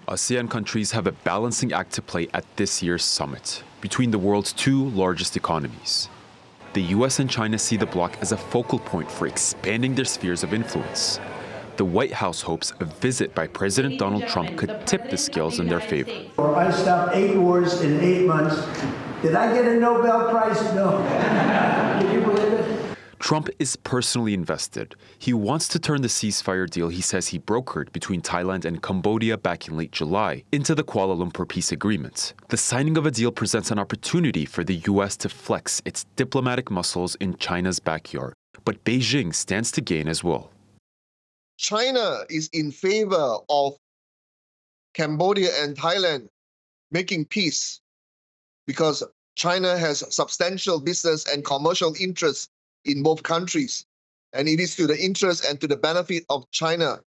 ASEAN countries have a balancing act to play at this year's summit between the world's two largest economies. The US and China see the bloc as a focal point for expanding their spheres of influence. The White House hopes a visit by President Donald Trump could tip the scales in their favor. I stopped 8 wars in 8 months. Did I get a Nobel Prize? No. Can you believe it? Trump is personally invested. He wants to turn the ceasefire deal he says he brokered between Thailand and Cambodia back in late July into the Kuala Lumpur peace agreement. The signing of a deal presents an opportunity for the US to flex its diplomatic muscles in China's backyard. But Beijing stands to gain as well. China is in favor of Cambodia and Thailand making peace because China has substantial business and commercial interests in both countries. And it is to the interest and to the benefit of China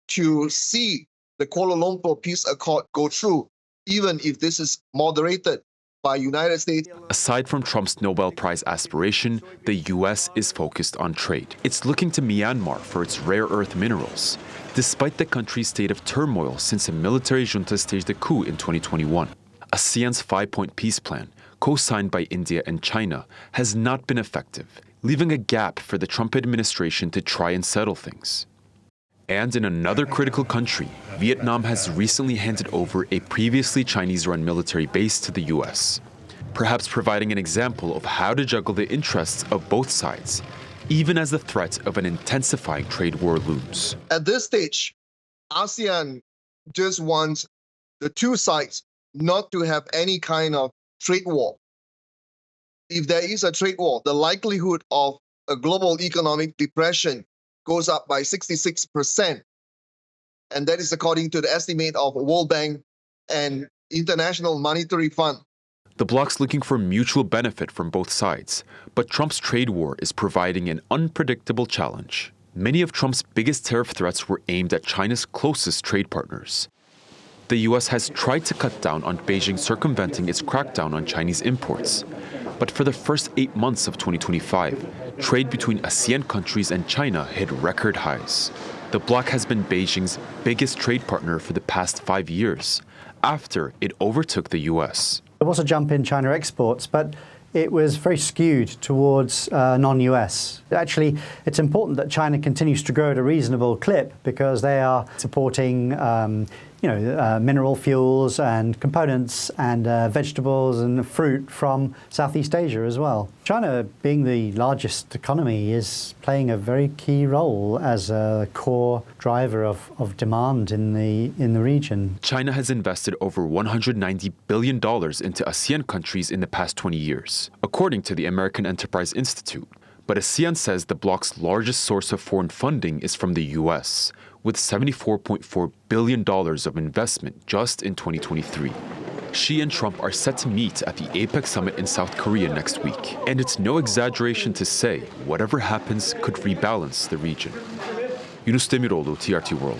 to see the Kuala Lumpur Peace Accord go through, even if this is moderated by United States. Aside from Trump's Nobel Prize aspiration, the US is focused on trade. It's looking to Myanmar for its rare earth minerals, despite the country's state of turmoil since a military junta staged a coup in 2021. ASEAN's 5-point peace plan, co-signed by India and China, has not been effective, leaving a gap for the Trump administration to try and settle things. And in another critical country, Vietnam has recently handed over a previously Chinese-run military base to the US, perhaps providing an example of how to juggle the interests of both sides, even as the threat of an intensifying trade war looms. At this stage, ASEAN just wants the two sides not to have any kind of trade war. If there is a trade war, the likelihood of a global economic depression goes up by 66%. And that is according to the estimate of World Bank and International Monetary Fund. The bloc's looking for mutual benefit from both sides, but Trump's trade war is providing an unpredictable challenge. Many of Trump's biggest tariff threats were aimed at China's closest trade partners. The US has tried to cut down on Beijing circumventing its crackdown on Chinese imports. But for the first 8 months of 2025, trade between ASEAN countries and China hit record highs. The bloc has been Beijing's biggest trade partner for the past 5 years, after it overtook the US. There was a jump in China exports, but it was very skewed towards non-US. Actually, it's important that China continues to grow at a reasonable clip because they are supporting mineral fuels and components and vegetables and fruit from Southeast Asia as well. China, being the largest economy, is playing a very key role as a core driver of demand in the region. China has invested over $190 billion into ASEAN countries in the past 20 years, according to the American Enterprise Institute. But ASEAN says the bloc's largest source of foreign funding is from the US, with $74.4 billion of investment just in 2023. Xi and Trump are set to meet at the APEC summit in South Korea next week. And it's no exaggeration to say whatever happens could rebalance the region. Yunus Demiroglu, TRT World.